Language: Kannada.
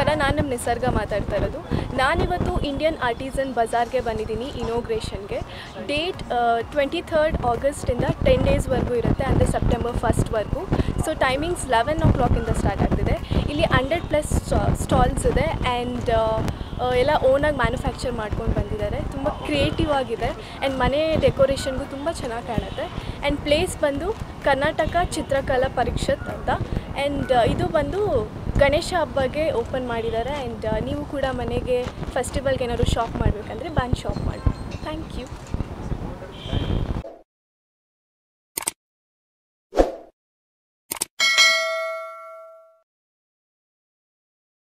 ನಮಸ್ಕಾರ, ನಾನು ನಮ್ಮ ನಿಸರ್ಗ ಮಾತಾಡ್ತಾ ಇರೋದು. ನಾನಿವತ್ತು ಇಂಡಿಯನ್ ಆರ್ಟಿಸನ್ ಬಜಾರ್ಗೆ ಬಂದಿದ್ದೀನಿ ಇನೋಗ್ರೇಷನ್ಗೆ. ಡೇಟ್ 23rd ಆಗಸ್ಟಿಂದ 10 ಡೇಸ್ವರೆಗೂ ಇರುತ್ತೆ, ಅಂದರೆ ಸೆಪ್ಟೆಂಬರ್ 1ಸ್ಟ್ವರೆಗೂ. ಸೊ ಟೈಮಿಂಗ್ಸ್ 11 o'clock ಸ್ಟಾರ್ಟ್ ಆಗ್ತಿದೆ. ಇಲ್ಲಿ 100+ ಸ್ಟಾಲ್ಸ್ ಇದೆ ಆ್ಯಂಡ್ ಎಲ್ಲ ಓನಾಗಿ ಮ್ಯಾನುಫ್ಯಾಕ್ಚರ್ ಮಾಡ್ಕೊಂಡು ಬಂದಿದ್ದಾರೆ. ತುಂಬ ಕ್ರಿಯೇಟಿವ್ ಆಗಿದೆ ಆ್ಯಂಡ್ ಮನೆ ಡೆಕೋರೇಷನ್ಗೂ ತುಂಬ ಚೆನ್ನಾಗಿ ಕಾಣುತ್ತೆ. ಆ್ಯಂಡ್ ಪ್ಲೇಸ್ ಬಂದು ಕರ್ನಾಟಕ ಚಿತ್ರಕಲಾ ಪರಿಷತ್ ಅಂತ. ಆ್ಯಂಡ್ ಇದು ಬಂದು ಗಣೇಶ ಹಬ್ಬಗೆ ಓಪನ್ ಮಾಡಿದ್ದಾರೆ. ಆ್ಯಂಡ್ ನೀವು ಕೂಡ ಮನೆಗೆ ಫೆಸ್ಟಿವಲ್ಗೆ ಏನಾದರೂ ಶಾಪ್ ಮಾಡಬೇಕಂದ್ರೆ ಬಂದು ಶಾಪ್ ಮಾಡಿ. Thank you.